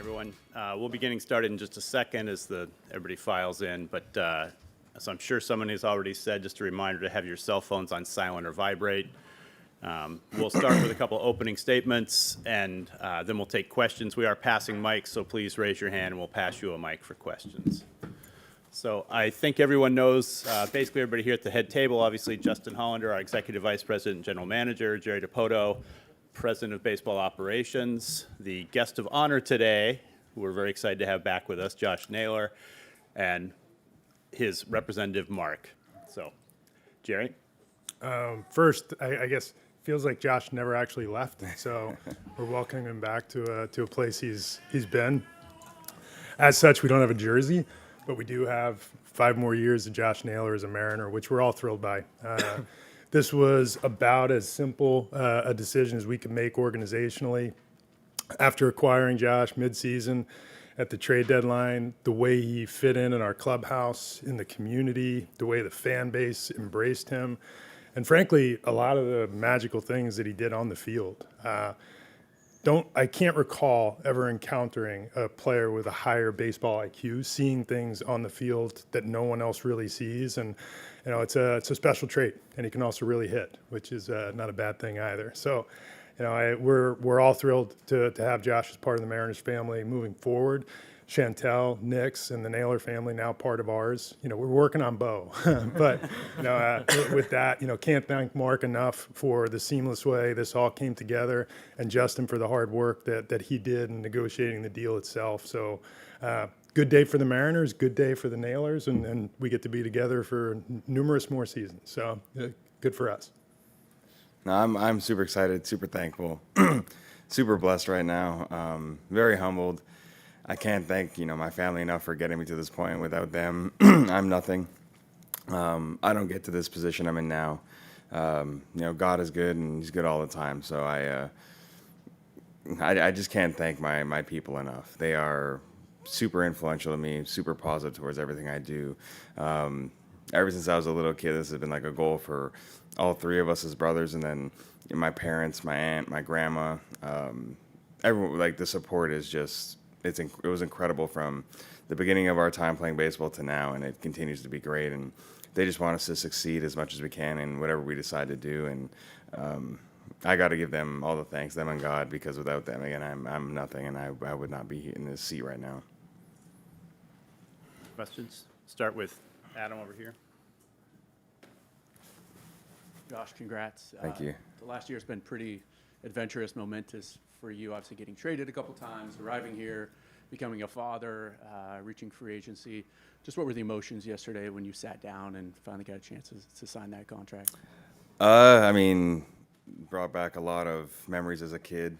Everyone. We'll be getting started in just a second as everybody files in, but as I'm sure someone has already said, just a reminder to have your cell phones on silent or vibrate. We'll start with a couple opening statements, and then we'll take questions. We are passing mics, so please raise your hand, and we'll pass you a mic for questions. So I think everyone knows, basically everybody here at the head table, obviously Justin Hollander, our Executive Vice President and General Manager, Jerry DiPoto, President of Baseball Operations, the guest of honor today, who we're very excited to have back with us, Josh Naylor, and his representative, Mark. So, Jerry? First, I guess feels like Josh never actually left, so we're welcoming him back to a place he's been. As such, we don't have a jersey, but we do have 5 more years of Josh Naylor as a Mariner, which we're all thrilled by. This was about as simple a decision as we could make organizationally. After acquiring Josh midseason at the trade deadline, the way he fit in our clubhouse, in the community, the way the fan base embraced him, and frankly, a lot of the magical things that he did on the field. I can't recall ever encountering a player with a higher baseball IQ, seeing things on the field that no one else really sees, and it's a special trait, and he can also really hit, which is not a bad thing either. So, we're all thrilled to have Josh as part of the Mariners family moving forward. Chantel, Nix, and the Naylor family now part of ours. We're working on Bo, but with that, can't thank Mark enough for the seamless way this all came together, and Justin for the hard work that he did in negotiating the deal itself. So, good day for the Mariners, good day for the Naylors, and we get to be together for numerous more seasons. So, good for us. No, I'm super excited, super thankful, super blessed right now. Very humbled. I can't thank my family enough for getting me to this point. Without them, I'm nothing. I don't get to this position I'm in now. God is good, and He's good all the time. So I just can't thank my people enough. They are super influential to me, super positive towards everything I do. Ever since I was a little kid, this has been like a goal for all 3 of us as brothers, and then my parents, my aunt, my grandma, everyone. Like, the support is just. It was incredible from the beginning of our time playing baseball to now, and it continues to be great. And they just want us to succeed as much as we can in whatever we decide to do. And I got to give them all the thanks, them and God, because without them, again, I'm nothing, and I would not be in this seat right now. Questions? Start with Adam over here. Josh, congrats. Thank you. The last year has been pretty adventurous, momentous for you, obviously getting traded a couple times, arriving here, becoming a father, reaching free agency. Just what were the emotions yesterday when you sat down and finally got a chance to sign that contract? Brought back a lot of memories as a kid.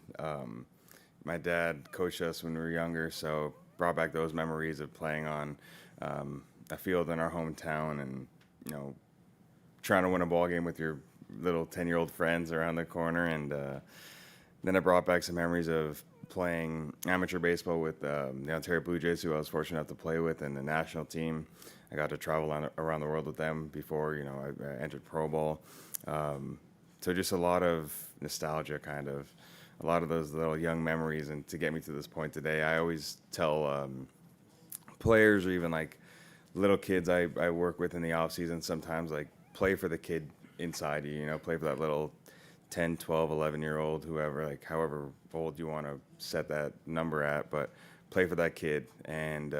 My dad coached us when we were younger, so brought back those memories of playing on a field in our hometown and, trying to win a ball game with your little 10-year-old friends around the corner. And then it brought back some memories of playing amateur baseball with the Ontario Blue Jays, who I was fortunate enough to play with, and the national team. I got to travel around the world with them before, I entered pro ball. So just a lot of nostalgia, kind of, a lot of those little young memories. And to get me to this point today, I always tell players or even like little kids I work with in the off season sometimes, like, play for the kid inside you, play for that little 10, 12, 11-year-old, whoever, like however old you want to set that number at, but play for that kid, and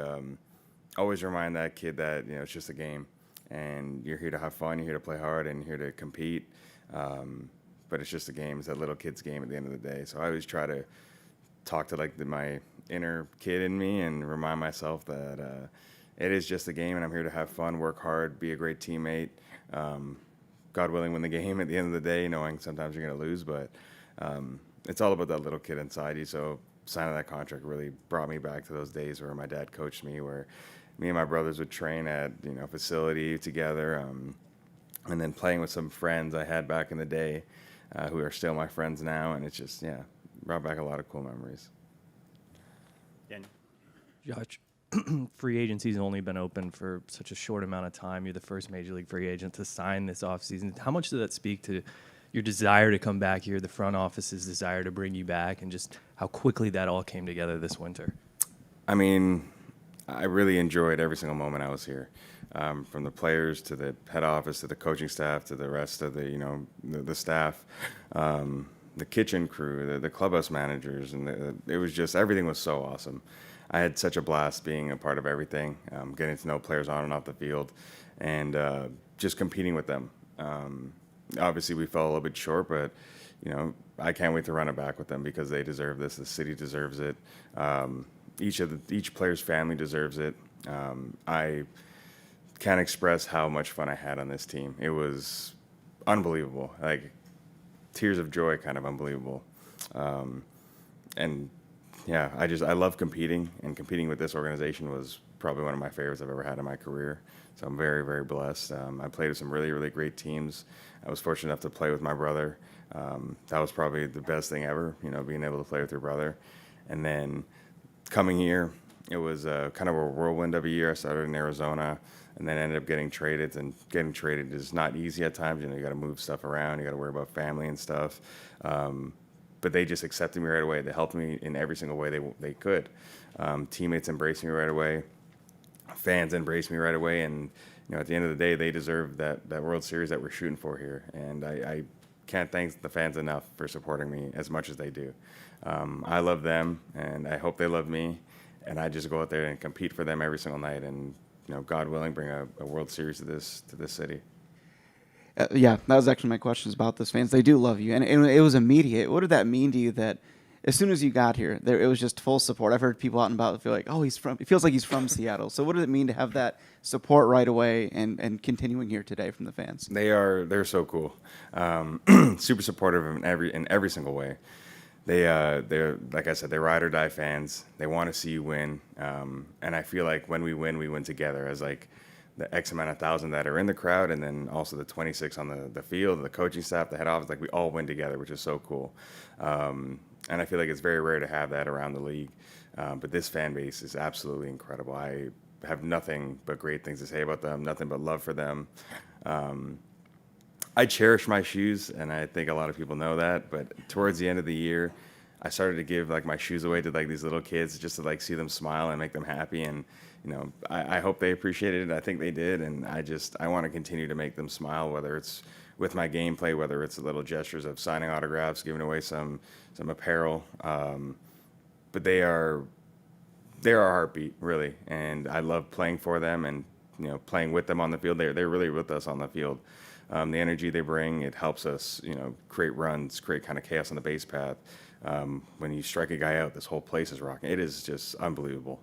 always remind that kid that, it's just a game, and you're here to have fun, you're here to play hard, and you're here to compete, but it's just a game. It's that little kid's game at the end of the day. So I always try to talk to my inner kid in me and remind myself that it is just a game, and I'm here to have fun, work hard, be a great teammate, God willing, win the game at the end of the day, knowing sometimes you're going to lose, but it's all about that little kid inside you. So signing that contract really brought me back to those days where my dad coached me, where me and my brothers would train at facility together, and then playing with some friends I had back in the day who are still my friends now, and it's just, brought back a lot of cool memories. Daniel. Josh, free agency's only been open for such a short amount of time. You're the first major league free agent to sign this offseason. How much does that speak to your desire to come back here, the front office's desire to bring you back, and just how quickly that all came together this winter? I mean, I really enjoyed every single moment I was here, from the players to the head office to the coaching staff to the rest of the staff, the kitchen crew, the clubhouse managers, and it was just everything was so awesome. I had such a blast being a part of everything, getting to know players on and off the field, and just competing with them. Obviously, we fell a little bit short, but I can't wait to run it back with them because they deserve this. The city deserves it. Each player's family deserves it. I can't express how much fun I had on this team. It was unbelievable, like tears of joy, kind of unbelievable. And yeah, I love competing, and competing with this organization was probably one of my favorites I've ever had in my career. So I'm very, very blessed. I played with some really, really great teams. I was fortunate enough to play with my brother. That was probably the best thing ever, being able to play with your brother. And then coming here, it was kind of a whirlwind of a year. I started in Arizona and then ended up getting traded. And getting traded is not easy at times. You got to move stuff around. You got to worry about family and stuff. But they just accepted me right away. They helped me in every single way they could. Teammates embraced me right away. Fans embraced me right away. And at the end of the day, they deserve that World Series that we're shooting for here. And I can't thank the fans enough for supporting me as much as they do. I love them, and I hope they love me. And I just go out there and compete for them every single night. And God willing, bring a World Series to this city. Yeah, that was actually my questions about those fans. They do love you, and it was immediate. What did that mean to you that as soon as you got here, it was just full support? I've heard people out and about feel like, oh, it feels like he's from Seattle. So what did it mean to have that support right away and continuing here today from the fans? They're so cool. Super supportive in every single way. They're like I said, they're ride or die fans. They want to see you win, and I feel like when we win together. As like the X amount of thousand that are in the crowd, and then also the 26 on the field, the coaching staff, the head office, like we all win together, which is so cool. And I feel like it's very rare to have that around the league. But this fan base is absolutely incredible. I have nothing but great things to say about them, nothing but love for them. I cherish my shoes, and I think a lot of people know that. But towards the end of the year, I started to give like my shoes away to like these little kids just to like see them smile and make them happy. And I hope they appreciated it. I think they did, and I want to continue to make them smile, whether it's with my gameplay, whether it's the little gestures of signing autographs, giving away some apparel. But they're our heartbeat, really, and I love playing for them and playing with them on the field. They're really with us on the field. The energy they bring, it helps us, create runs, create kind of chaos on the base path. When you strike a guy out, this whole place is rocking. It is just unbelievable.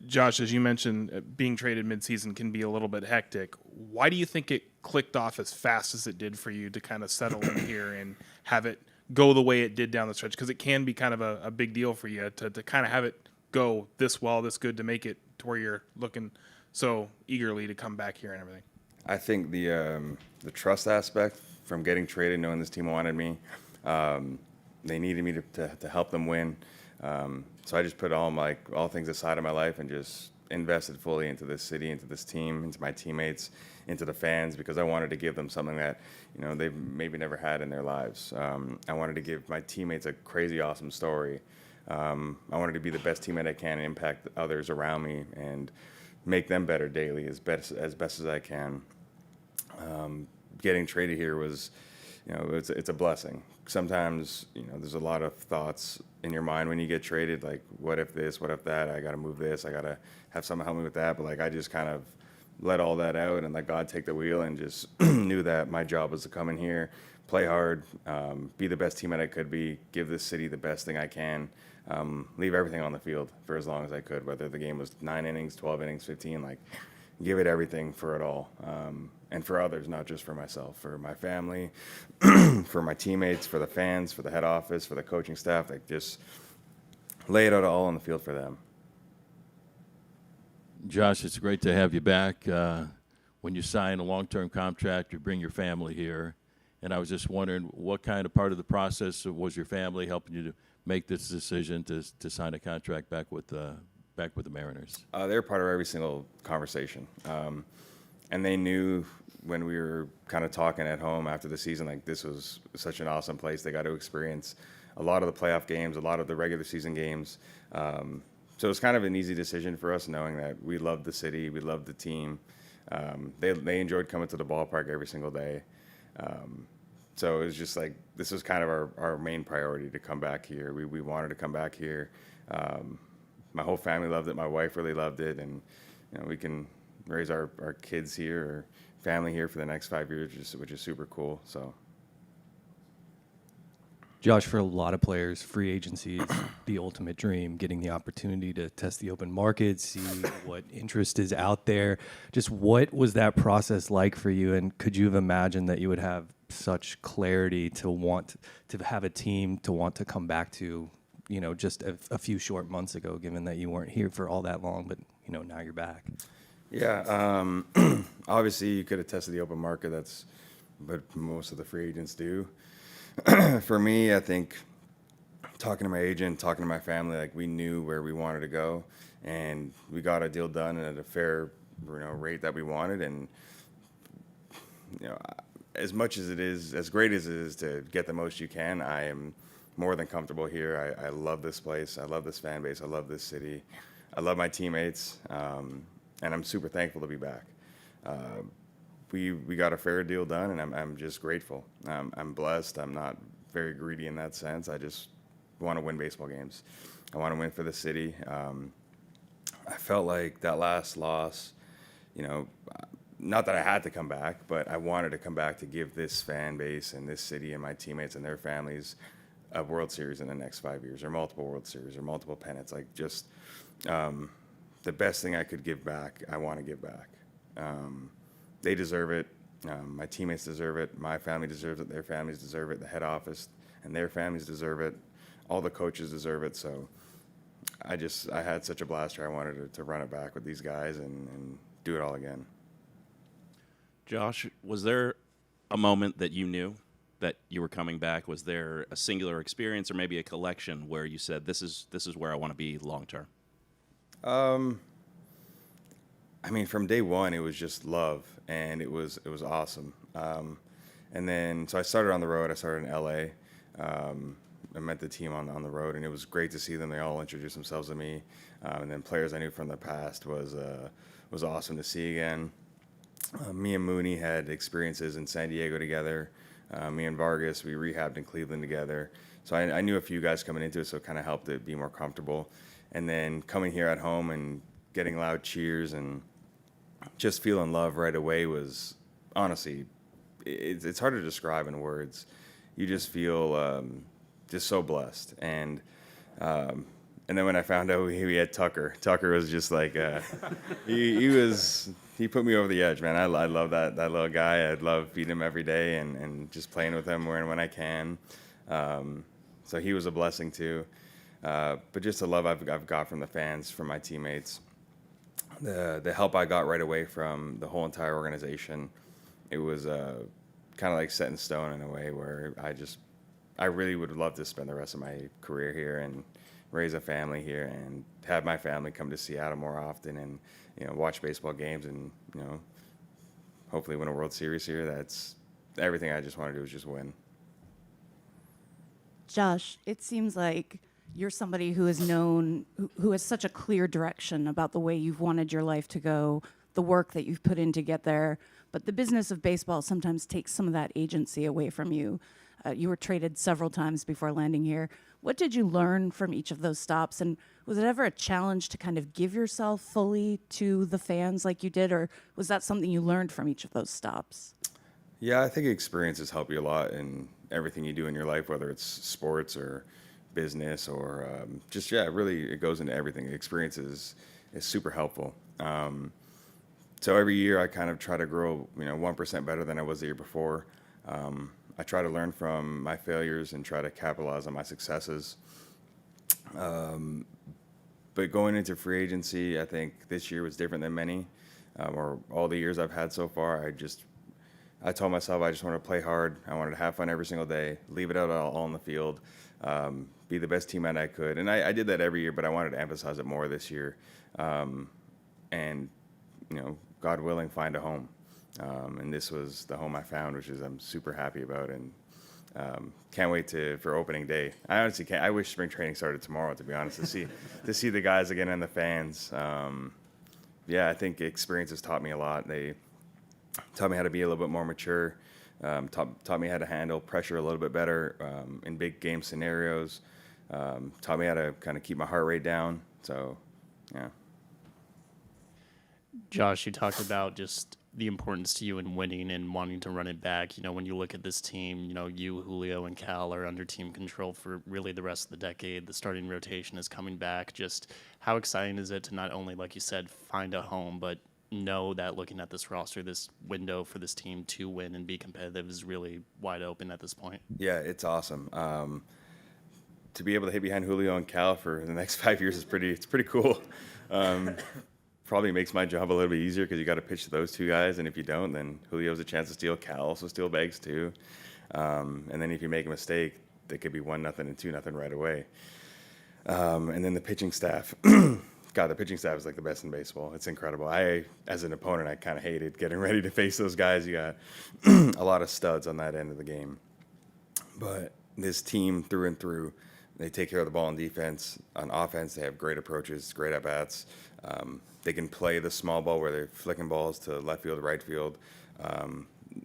Josh, as you mentioned, being traded midseason can be a little bit hectic. Why do you think it clicked off as fast as it did for you to kind of settle in here and have it go the way it did down the stretch? Because it can be kind of a big deal for you to kind of have it go this well, this good, to make it to where you're looking so eagerly to come back here and everything. I think the trust aspect from getting traded, knowing this team wanted me, they needed me to help them win. So I just put all things aside of my life and just invested fully into this city, into this team, into my teammates, into the fans, because I wanted to give them something that they've maybe never had in their lives. I wanted to give my teammates a crazy awesome story. I wanted to be the best teammate I can and impact others around me and make them better daily as best as I can. Getting traded here was, it's a blessing. Sometimes, there's a lot of thoughts in your mind when you get traded, like, what if this, what if that, I got to move this, I got to have someone help me with that. But like, I just kind of let all that out and let God take the wheel, and just knew that my job was to come in here, play hard, be the best teammate I could be, give this city the best thing I can, leave everything on the field for as long as I could, whether the game was 9 innings, 12 innings, 15, like, give it everything for it all. And for others, not just for myself, for my family, for my teammates, for the fans, for the head office, for the coaching staff, like, just lay it out all on the field for them. Josh, it's great to have you back. When you sign a long-term contract, you bring your family here. And I was just wondering, what kind of part of the process was your family helping you to make this decision to sign a contract back with the Mariners? They're part of every single conversation. And they knew when we were kind of talking at home after the season, like, this was such an awesome place. They got to experience a lot of the playoff games, a lot of the regular season games. So it's kind of an easy decision for us, knowing that we love the city, we love the team. They enjoyed coming to the ballpark every single day. So it was just like, this was kind of our main priority to come back here. We wanted to come back here. My whole family loved it. My wife really loved it. And, we can raise our kids here or family here for the next 5 years, which is super cool. So. Josh, for a lot of players, free agency is the ultimate dream, getting the opportunity to test the open market, see what interest is out there. Just what was that process like for you? And could you have imagined that you would have such clarity to want to have a team to want to come back to, just a few short months ago, given that you weren't here for all that long, but, now you're back? Yeah, obviously you could have tested the open market. That's what most of the free agents do. For me, I think talking to my agent, talking to my family, like we knew where we wanted to go, and we got a deal done at a fair, rate that we wanted. And as much as it is, as great as it is to get the most you can, I am more than comfortable here. I love this place. I love this fan base. I love this city. I love my teammates, and I'm super thankful to be back. We got a fair deal done, and I'm just grateful. I'm blessed. I'm not very greedy in that sense. I just want to win baseball games. I want to win for the city. I felt like that last loss, not that I had to come back, but I wanted to come back to give this fan base and this city and my teammates and their families a World Series in the next 5 years, or multiple World Series, or multiple pennants. Like, just the best thing I could give back, I want to give back. They deserve it. My teammates deserve it. My family deserves it. Their families deserve it. The head office and their families deserve it. All the coaches deserve it. So I had such a blast here. I wanted to run it back with these guys and do it all again. Josh, was there a moment that you knew that you were coming back? Was there a singular experience or maybe a collection where you said, this is where I want to be long term? I mean, from day one, it was just love, and it was awesome. And then, so I started on the road. I started in LA. I met the team on the road, and it was great to see them. They all introduced themselves to me. And then players I knew from the past was awesome to see again. Me and Mooney had experiences in San Diego together. Me and Vargas, we rehabbed in Cleveland together. So I knew a few guys coming into it, so it kind of helped it be more comfortable. And then coming here at home and getting loud cheers and just feeling love right away was, honestly, it's hard to describe in words. You just feel just so blessed. And then when I found out we had Tucker was just like, he put me over the edge, man. I love that little guy. I love feeding him every day and just playing with him when I can. So he was a blessing too. But just the love I've got from the fans, from my teammates, the help I got right away from the whole entire organization, it was kind of like set in stone in a way where I really would love to spend the rest of my career here and raise a family here and have my family come to Seattle more often and watch baseball games and hopefully win a World Series here. That's everything I just want to do is just win. Josh, it seems like you're somebody who is known, who has such a clear direction about the way you've wanted your life to go, the work that you've put in to get there. But the business of baseball sometimes takes some of that agency away from you. You were traded several times before landing here. What did you learn from each of those stops? And was it ever a challenge to kind of give yourself fully to the fans like you did? Or was that something you learned from each of those stops? Yeah, I think experiences help you a lot in everything you do in your life, whether it's sports or business or really it goes into everything. Experiences is super helpful. So every year I kind of try to grow 1% better than I was the year before. I try to learn from my failures and try to capitalize on my successes. But going into free agency, I think this year was different than many, or all the years I've had so far. I told myself I just wanted to play hard. I wanted to have fun every single day, leave it out all on the field, be the best teammate I could. And I did that every year, but I wanted to emphasize it more this year. And God willing, find a home. And this was the home I found, which is I'm super happy about. And Can't wait for opening day. I honestly can't. I wish spring training started tomorrow, to be honest, to see the guys again and the fans. Yeah, I think experience has taught me a lot. They taught me how to be a little bit more mature. Taught me how to handle pressure a little bit better in big game scenarios. Taught me how to kind of keep my heart rate down. So, yeah. Josh, you talked about just the importance to you in winning and wanting to run it back. You know, when you look at this team, you know, you, Julio, and Cal are under team control for really the rest of the decade. The starting rotation is coming back. Just how exciting is it to not only, like you said, find a home, but know that looking at this roster, this window for this team to win and be competitive is really wide open at this point? Yeah, it's awesome. To be able to hit behind Julio and Cal for the next 5 years is pretty cool. Probably makes my job a little bit easier because you got to pitch to those two guys, and if you don't, then Julio's a chance to steal. Cal also steal bags too. And then if you make a mistake, they could be 1-0 and 2-0 right away. And then the pitching staff. God, the pitching staff is like the best in baseball. It's incredible. As an opponent, I kind of hated getting ready to face those guys. You got a lot of studs on that end of the game. But this team, through and through, they take care of the ball on defense. On offense, they have great approaches, great at-bats. They can play the small ball where they're flicking balls to left field, right field.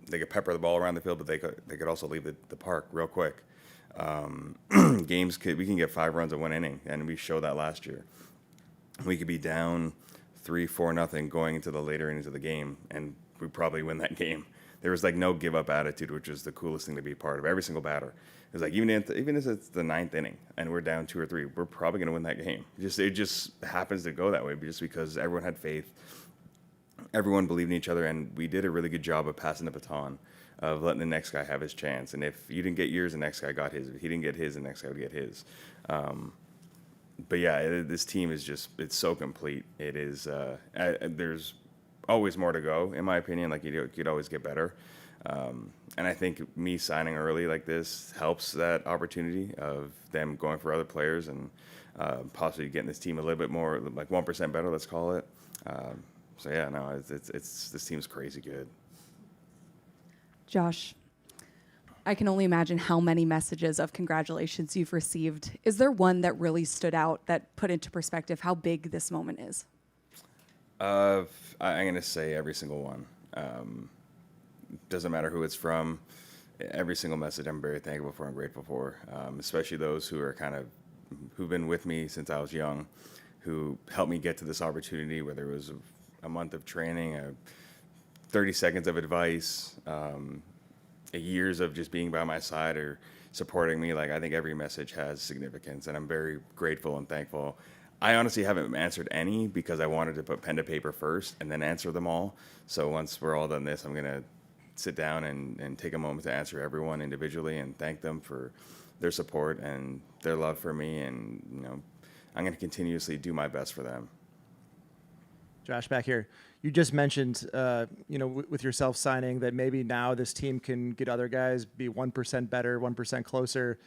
They could pepper the ball around the field, but they could also leave the park real quick. We can get 5 runs in 1 inning, and we showed that last year. We could be down 3-4-0 going into the later innings of the game, and we probably win that game. There was like no give up attitude, which is the coolest thing to be part of. Every single batter. It's like even if it's the 9th inning and we're down 2 or 3, we're probably going to win that game. It just happens to go that way, just because everyone had faith, everyone believed in each other, and we did a really good job of passing the baton, of letting the next guy have his chance. And if you didn't get yours, the next guy got his. If he didn't get his, the next guy would get his. But yeah, this team is it's so complete. It is. There's always more to go, in my opinion. Like you could always get better. And I think me signing early like this helps that opportunity of them going for other players and possibly getting this team a little bit more, like 1% better, let's call it. So yeah, no, it's this team's crazy good. Josh, I can only imagine how many messages of congratulations you've received. Is there one that really stood out that put into perspective how big this moment is? I'm going to say every single one. Doesn't matter who it's from. Every single message I'm very thankful for and grateful for, especially those who've been with me since I was young, who helped me get to this opportunity, whether it was a month of training, 30 seconds of advice, years of just being by my side or supporting me. Like, I think every message has significance, and I'm very grateful and thankful. I honestly haven't answered any because I wanted to put pen to paper first and then answer them all. So once we're all done this, I'm going to sit down and take a moment to answer everyone individually and thank them for their support and their love for me. And, I'm going to continuously do my best for them. Josh, back here. You just mentioned, with yourself signing that maybe now this team can get other guys, be 1% better, 1% closer.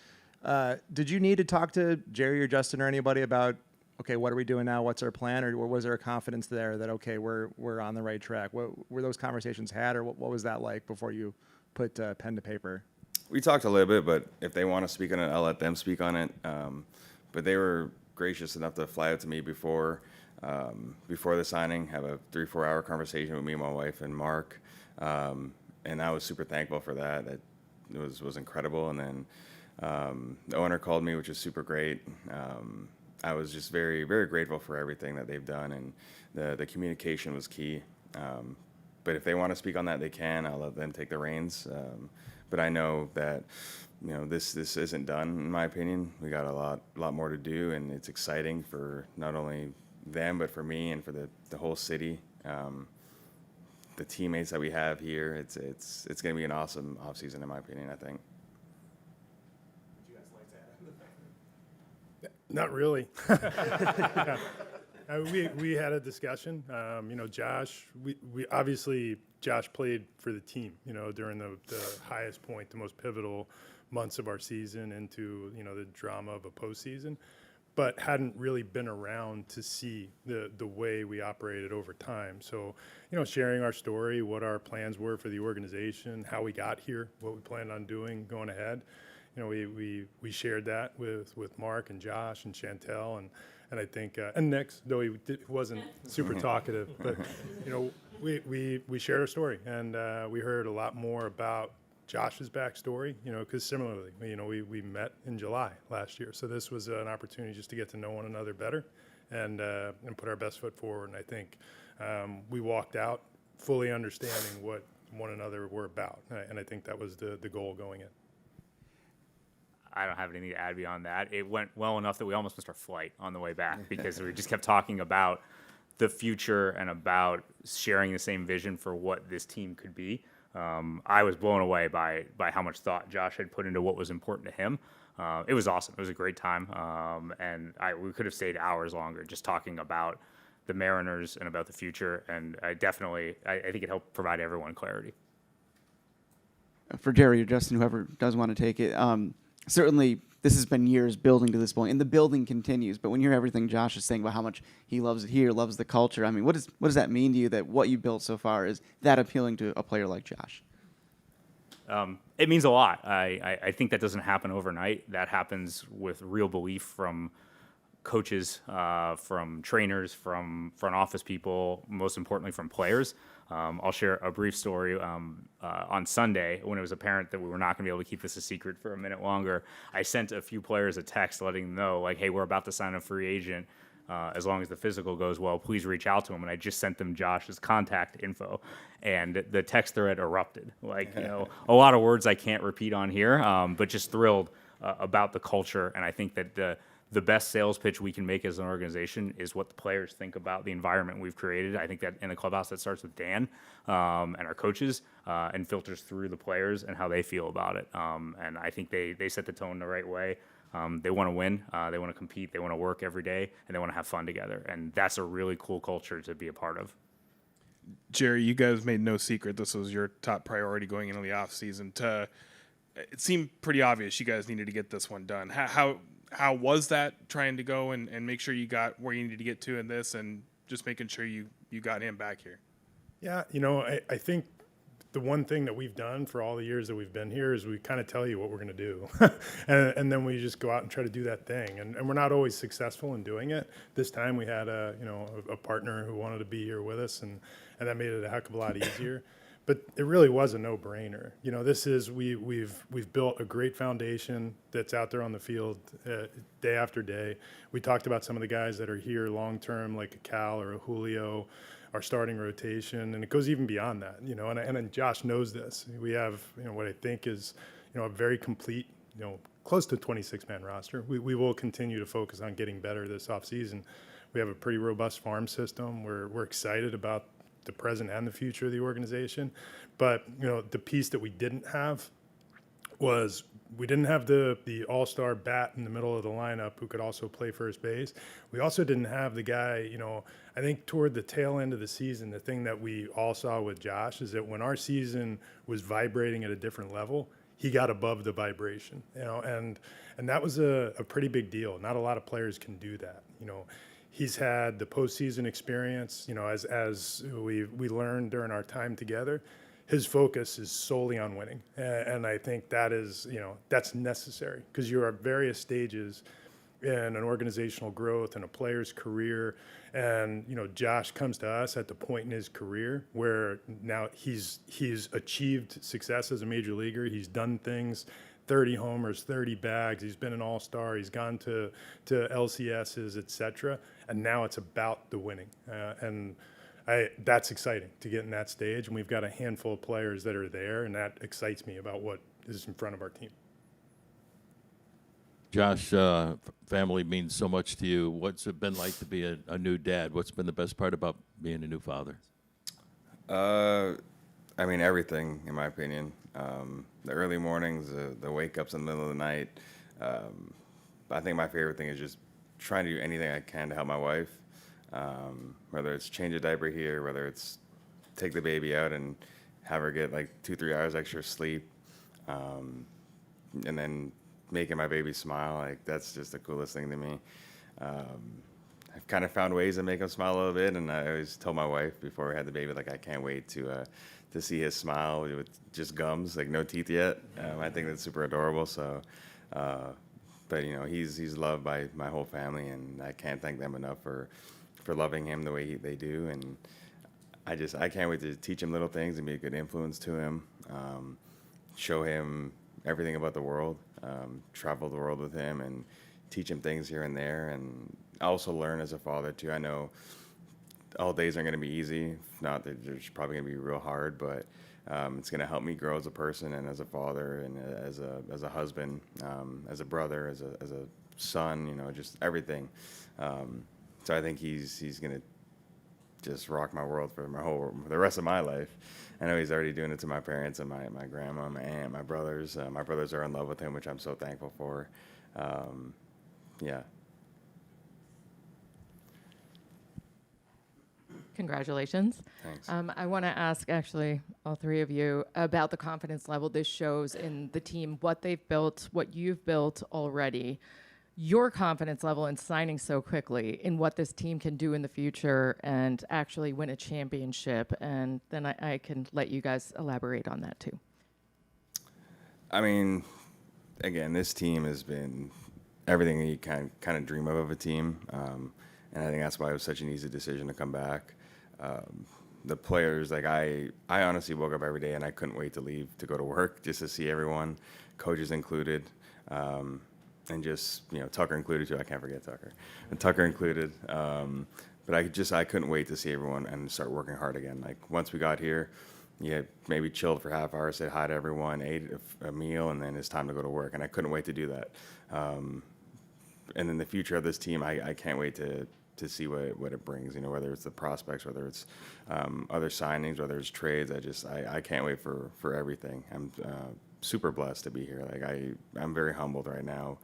Did you need to talk to Jerry or Justin or anybody about, okay, what are we doing now? What's our plan? Or was there a confidence there that, okay, we're on the right track? What were those conversations had, or what was that like before you put pen to paper? We talked a little bit, but if they want to speak on it, I'll let them speak on it. But they were gracious enough to fly out to me before the signing, have a 3-4 hour conversation with me and my wife and Mark. And I was super thankful for that. It was incredible. And then the owner called me, which was super great. I was just very, very grateful for everything that they've done, and the communication was key. But if they want to speak on that, they can. I'll let them take the reins. But I know that this isn't done, in my opinion. We got a lot more to do, and it's exciting for not only them but for me and for the whole city. The teammates that we have here, it's going to be an awesome offseason, in my opinion, I think. Not really. We had a discussion. Josh, we obviously Josh played for the team, during the highest point, the most pivotal months of our season into, the drama of a postseason. but hadn't really been around to see the way we operated over time. So, sharing our story, what our plans were for the organization, how we got here, what we planned on doing going ahead. We shared that with Mark and Josh and Chantel and I think and Nick's, though he wasn't super talkative, but we shared our story, and we heard a lot more about Josh's backstory, because similarly, we met in July last year. So this was an opportunity just to get to know one another better and put our best foot forward. And I think we walked out fully understanding what one another were about. And I think that was the goal going in. I don't have anything to add beyond that. It went well enough that we almost missed our flight on the way back because we just kept talking about the future and about sharing the same vision for what this team could be. I was blown away by how much thought Josh had put into what was important to him. It was awesome. It was a great time. And we could have stayed hours longer just talking about the Mariners and about the future. And I think it helped provide everyone clarity. For Jerry or Justin, whoever does want to take it, certainly this has been years building to this point, and the building continues. But when you hear everything Josh is saying about how much he loves it here, loves the culture, I mean, what does that mean to you that what you built so far is that appealing to a player like Josh? It means a lot. I think that doesn't happen overnight. That happens with real belief from coaches, from trainers, from front office people, most importantly from players. I'll share a brief story. On Sunday, when it was apparent that we were not going to be able to keep this a secret for a minute longer, I sent a few players a text letting them know, like, hey, we're about to sign a free agent. As long as the physical goes well, please reach out to him. And I just sent them Josh's contact info. And the text thread erupted. A lot of words I can't repeat on here, but just thrilled about the culture. And I think that the best sales pitch we can make as an organization is what the players think about the environment we've created. I think that in the clubhouse, that starts with Dan and our coaches and filters through the players and how they feel about it. And I think they set the tone the right way. They want to win, they want to compete, they want to work every day, and they want to have fun together. And that's a really cool culture to be a part of. Jerry, you guys made no secret this was your top priority going into the offseason. It seemed pretty obvious you guys needed to get this one done. How was that, trying to go and make sure you got where you needed to get to in this, and just making sure you got him back here? Yeah, I think the one thing that we've done for all the years that we've been here is we kind of tell you what we're going to do. and then we just go out and try to do that thing. And we're not always successful in doing it. This time we had a partner who wanted to be here with us, and that made it a heck of a lot easier. But it really was a no-brainer. We've built a great foundation that's out there on the field day after day. We talked about some of the guys that are here long-term, like a Cal or a Julio, our starting rotation, and it goes even beyond that. And Josh knows this. We have what I think is a very complete, close to 26-man roster. We will continue to focus on getting better this offseason. We have a pretty robust farm system. We're excited about the present and the future of the organization. But, the piece that we didn't have was we didn't have the all-star bat in the middle of the lineup who could also play first base. We also didn't have the guy, I think toward the tail end of the season, the thing that we all saw with Josh is that when our season was vibrating at a different level, he got above the vibration, and that was a pretty big deal. Not a lot of players can do that, He's had the postseason experience, as we learned during our time together. His focus is solely on winning, and I think that is, that's necessary because you're at various stages in an organizational growth and a player's career, and Josh comes to us at the point in his career where now he's achieved success as a major leaguer. He's done things. 30 homers, 30 bags. He's been an all-star. He's gone to LCSs, et cetera. And now it's about the winning. That's exciting to get in that stage. And we've got a handful of players that are there, and that excites me about what is in front of our team. Josh, family means so much to you. What's it been like to be a new dad? What's been the best part about being a new father? Everything, in my opinion. The early mornings, the wake-ups in the middle of the night. I think my favorite thing is just trying to do anything I can to help my wife, whether it's change a diaper here, whether it's take the baby out and have her get like 2-3 hours extra sleep, and then making my baby smile. Like, that's just the coolest thing to me. I've kind of found ways to make him smile a little bit, and I always told my wife before we had the baby, like, I can't wait to see his smile with just gums, like no teeth yet. I think that's super adorable. So, but you know, he's loved by my whole family, and I can't thank them enough for loving him the way they do. And I can't wait to teach him little things and be a good influence to him, show him everything about the world, travel the world with him, and teach him things here and there, and also learn as a father too. I know all days aren't going to be easy. If not, they're just probably going to be real hard, but it's going to help me grow as a person and as a father and as a husband, as a brother, as a son, you know, just everything. So I think he's going to just rock my world for the rest of my life. I know he's already doing it to my parents and my grandma, my aunt, my brothers. My brothers are in love with him, which I'm so thankful for. Yeah. Congratulations. Thanks. I want to ask, actually, all three of you about the confidence level this shows in the team, what they've built, what you've built already, your confidence level in signing so quickly, in what this team can do in the future and actually win a championship. And then I can let you guys elaborate on that too. I mean, again, this team has been everything you kind of dream of a team. And I think that's why it was such an easy decision to come back. The players, like I honestly woke up every day and I couldn't wait to leave to go to work just to see everyone, coaches included, and just, you know, Tucker included too. I can't forget Tucker, and Tucker included. But I couldn't wait to see everyone and start working hard again. Like once we got here, yeah, maybe chilled for half hour, said hi to everyone, ate a meal, and then it's time to go to work. And I couldn't wait to do that. And in the future of this team, I can't wait to see what it brings, you know, whether it's the prospects, whether it's other signings, whether it's trades. I can't wait for everything. I'm super blessed to be here. Like I'm very humbled right now,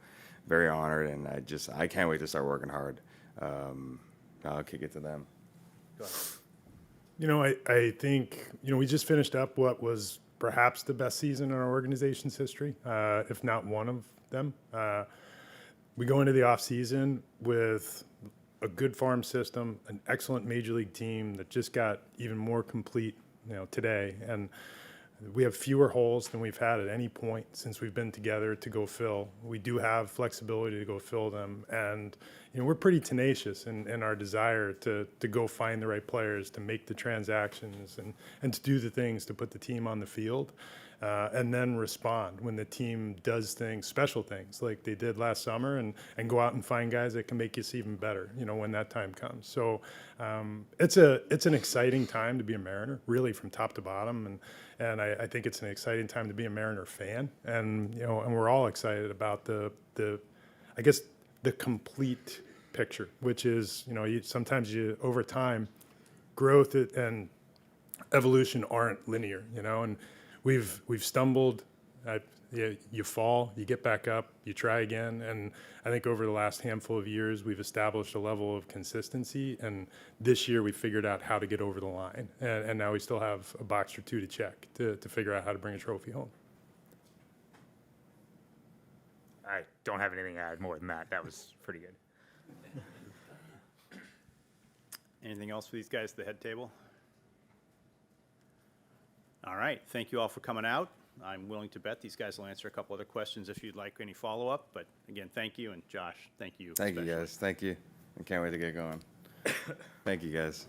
very honored, and I can't wait to start working hard. I'll kick it to them. Go ahead. You know, I think, you know, we just finished up what was perhaps the best season in our organization's history, if not one of them. We go into the offseason with a good farm system, an excellent major league team that just got even more complete, you know, today. And we have fewer holes than we've had at any point since we've been together to go fill. We do have flexibility to go fill them. And, you know, we're pretty tenacious in our desire to go find the right players, to make the transactions and to do the things to put the team on the field. And then respond when the team does things, special things like they did last summer, and go out and find guys that can make us even better, you know, when that time comes. So it's an exciting time to be a Mariner, really from top to bottom. And I think it's an exciting time to be a Mariner fan. And, you know, and we're all excited about the complete picture, which is, you know, sometimes over time, growth and evolution aren't linear, you know, and we've stumbled. You fall, you get back up, you try again. And I think over the last handful of years, we've established a level of consistency. And this year, we figured out how to get over the line. And now we still have a box or two to check to figure out how to bring a trophy home. I don't have anything to add more than that. That was pretty good. Anything else for these guys at the head table? All right. Thank you all for coming out. I'm willing to bet these guys will answer a couple other questions if you'd like any follow-up. But again, thank you. And Josh, thank you. Thank you, guys. Thank you. I can't wait to get going. Thank you, guys.